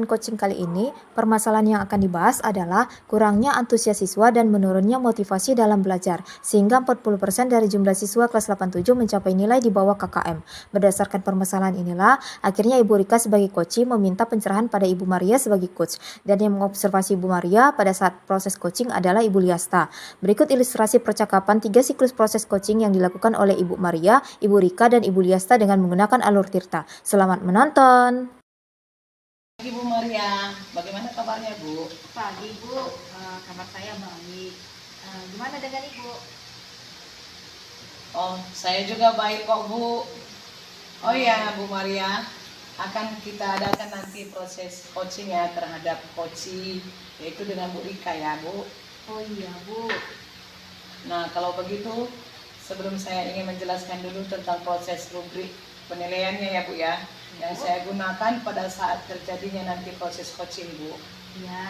coaching kali ini, permasalahan yang akan dibahas adalah kurangnya antusias siswa dan menurunnya motivasi dalam belajar, sehingga 40% dari jumlah siswa kelas 87 mencapai nilai di bawah KKM. Berdasarkan permasalahan inilah, akhirnya Ibu Rika sebagai coach meminta pencerahan pada Ibu Maria sebagai coach, dan yang mengobservasi Ibu Maria pada saat proses coaching adalah Ibu Liasta. Berikut ilustrasi percakapan 3 siklus proses coaching yang dilakukan oleh Ibu Maria, Ibu Rika, dan Ibu Liasta dengan menggunakan alur Tirta. Selamat menonton! Ibu Maria, bagaimana kabarnya Bu? Pagi Bu, kabar saya baik. Gimana dengan Ibu? Oh, saya juga baik kok Bu. Oh ya Bu Maria, akan kita adakan nanti proses coaching ya terhadap coaching, yaitu dengan Bu Rika ya Bu. Oh iya Bu. Nah kalau begitu, sebelum saya ingin menjelaskan dulu tentang proses rubrik penilaiannya ya Bu ya, yang saya gunakan pada saat terjadinya nanti proses coaching Bu. Iya.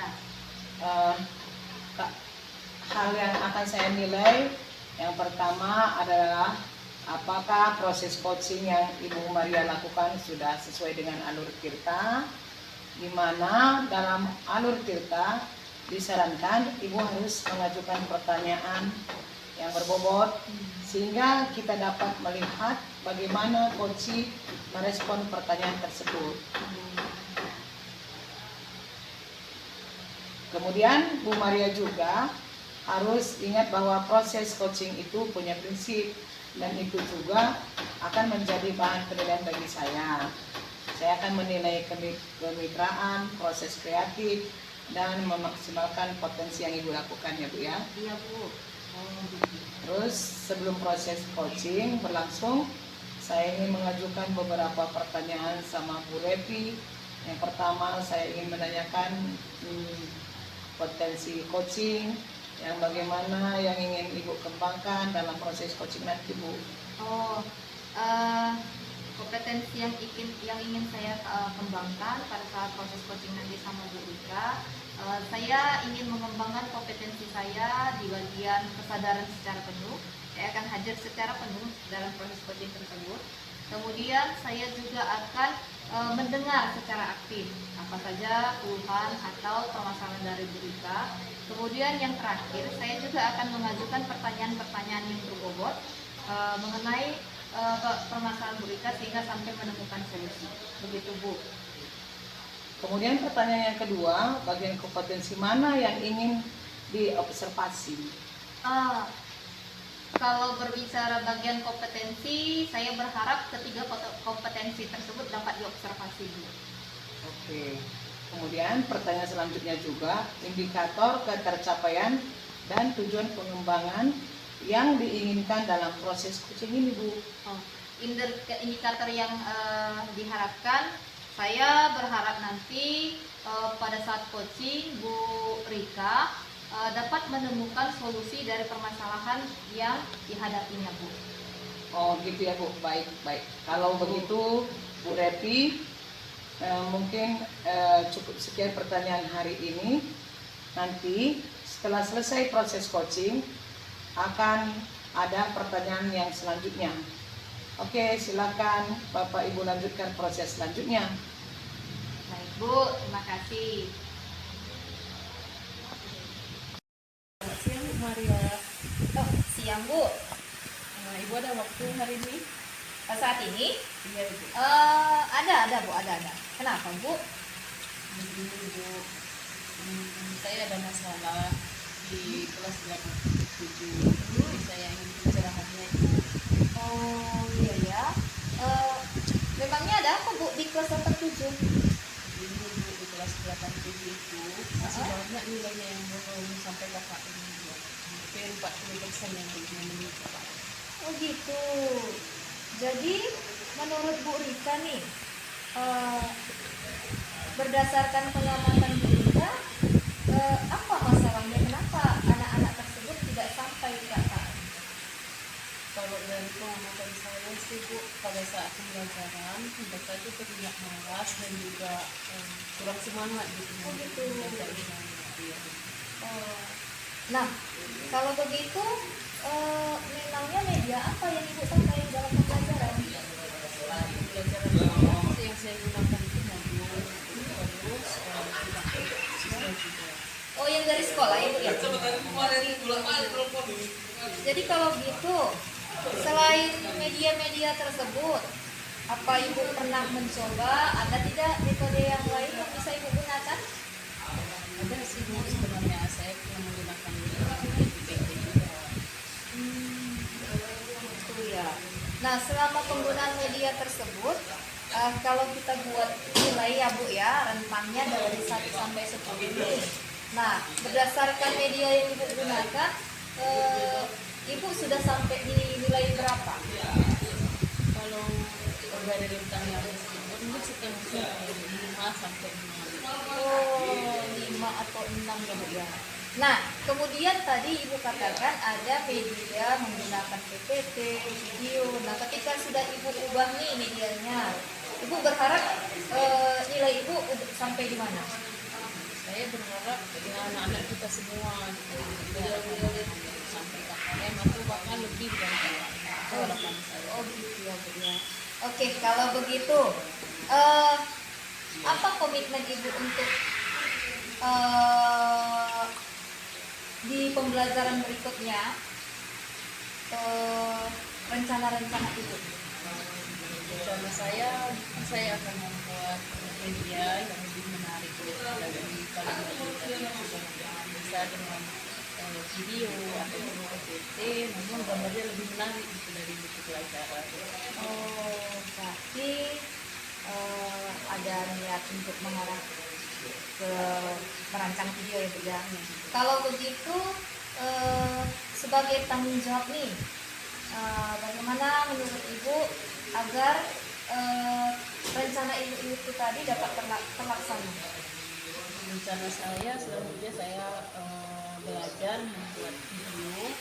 Hal yang akan saya nilai yang pertama adalah apakah proses coaching yang Ibu Maria lakukan sudah sesuai dengan alur Tirta, di mana dalam alur Tirta disarankan Ibu harus mengajukan pertanyaan yang berbobot sehingga kita dapat melihat bagaimana coaching merespon pertanyaan tersebut. Kemudian Bu Maria juga harus ingat bahwa proses coaching itu punya prinsip dan itu juga akan menjadi bahan penilaian bagi saya. Saya akan menilai kemitraan, proses kreatif, dan memaksimalkan potensi yang Ibu lakukan ya Bu ya. Iya Bu. Terus sebelum proses coaching berlangsung, saya ingin mengajukan beberapa pertanyaan sama Bu Repi. Yang pertama saya ingin menanyakan potensi coaching, yang bagaimana yang ingin Ibu kembangkan dalam proses coaching nanti Bu. Kompetensi yang ingin saya kembangkan pada saat proses coaching nanti sama Bu Rika, saya ingin mengembangkan kompetensi saya di bagian kesadaran secara penuh. Saya akan hadir secara penuh dalam proses coaching tersebut. Kemudian saya juga akan mendengar secara aktif apa saja keluhan atau permasalahan dari Bu Rika. Kemudian yang terakhir, saya juga akan mengajukan pertanyaan-pertanyaan yang berbobot mengenai permasalahan Bu Rika sehingga sampai menemukan solusi. Begitu Bu. Kemudian pertanyaan yang kedua, bagian kompetensi mana yang ingin diobservasi? Kalau berbicara bagian kompetensi, saya berharap ketiga kompetensi tersebut dapat diobservasi Bu. Oke. Kemudian pertanyaan selanjutnya juga, indikator ketercapaian dan tujuan pengembangan yang diinginkan dalam proses coaching ini Bu. Indikator yang diharapkan, saya berharap nanti pada saat coaching Bu Rika dapat menemukan solusi dari permasalahan yang dihadapinya Bu. Oh gitu ya Bu, baik. Kalau begitu Bu Repi, mungkin cukup sekian pertanyaan hari ini. Nanti setelah selesai proses coaching akan ada pertanyaan yang selanjutnya. Oke, silakan Bapak Ibu lanjutkan proses selanjutnya. Baik Bu, terima kasih. Siang Bu Maria. Oh, siang Bu. Ibu ada waktu hari ini? Saat ini? Iya Ibu. Ada Bu, ada. Kenapa Bu? Begini Bu, saya ada masalah di kelas 87. Jadi saya ingin pencerahannya Ibu. Oh iya ya. Memangnya ada apa Bu di kelas 87? Ini Bu, di kelas 87 itu masih banyak nilainya yang belum sampai kakak ini Bu. Hampir 40% yang belum mencapai. Oh gitu. Jadi menurut Bu Rika nih, berdasarkan pengamatan Bu Rika, apa masalahnya? Kenapa anak-anak tersebut tidak sampai ke KKM? Kalau dari pengamatan saya sih Bu, pada saat pembelajaran mereka itu terlihat malas dan juga kurang semangat gitu. Oh gitu. Belajar di sana. Iya. Nah, kalau begitu, memangnya media apa yang Ibu pakai dalam pembelajaran? Pembelajaran saya yang saya gunakan itu modul, terus dari sekolah ya Bu ya? Jadi kalau gitu, selain media-media tersebut, apa Ibu pernah mencoba, ada tidak metode yang lain yang bisa Ibu gunakan? Ada sih Bu, sebenarnya saya pernah menggunakan PPT juga. Itu ya. Nah, selama penggunaan media tersebut, kalau kita buat nilai ya Bu ya, rentannya dari 1 sampai 10 nih. Nah, berdasarkan media yang Ibu gunakan, Ibu sudah sampai di nilai berapa? Kalau dari rentang yang tersebut mungkin sekitar 5 sampai 6. Oh, 5 atau 6 ya Bu ya. Nah, kemudian tadi Ibu katakan ada media menggunakan PPT, video. Nah, ketika sudah Ibu ubah nih medianya, Ibu berharap nilai Ibu sampai di mana? Saya berharap dengan anak-anak kita semua gitu, sampai KKM atau bahkan lebih dari harapan saya. Oh gitu ya Bu ya. Oke, kalau begitu, apa komitmen Ibu untuk di pembelajaran berikutnya, rencana-rencana Ibu? Rencana saya akan membuat media yang lebih menarik dari kalau bisa dengan video atau PPT, namun gambarnya lebih menarik gitu dari buku pelajaran. Oh, berarti ada niat untuk mengarah ke merancang video ya Bu ya. Kalau begitu, sebagai tanggung jawab nih, bagaimana menurut Ibu agar rencana Ibu itu tadi dapat terlaksana? Rencana saya selanjutnya saya belajar membuat video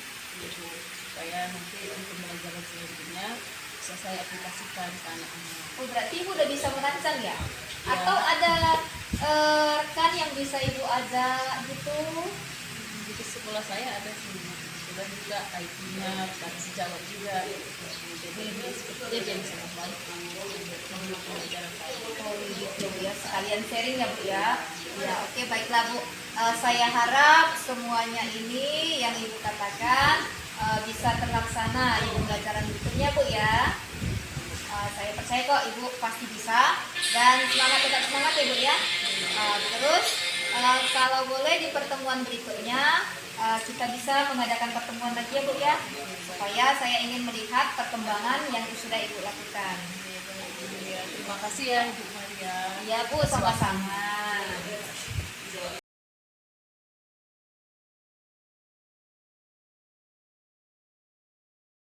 supaya nanti untuk pembelajaran selanjutnya bisa saya aplikasikan ke anak-anak. Oh, berarti Ibu udah bisa merancang ya? Atau ada rekan yang bisa Ibu ajak gitu? Di sekolah saya ada sih, dan juga IT-nya dari sejawat juga. Jadi sepertinya dia bisa membantu untuk pembelajaran saya. Oh gitu ya, sekalian sharing ya Bu ya. Ya oke, baiklah Bu. Saya harap semuanya ini yang Ibu katakan bisa terlaksana di pembelajaran berikutnya Bu ya. Saya percaya kok Ibu pasti bisa, dan semangat, tetap semangat ya Bu ya. Terus kalau boleh di pertemuan berikutnya kita bisa mengadakan pertemuan lagi ya Bu ya, supaya saya ingin melihat perkembangan yang sudah Ibu lakukan. Terima kasih ya Ibu Maria. Ya Bu, sama-sama.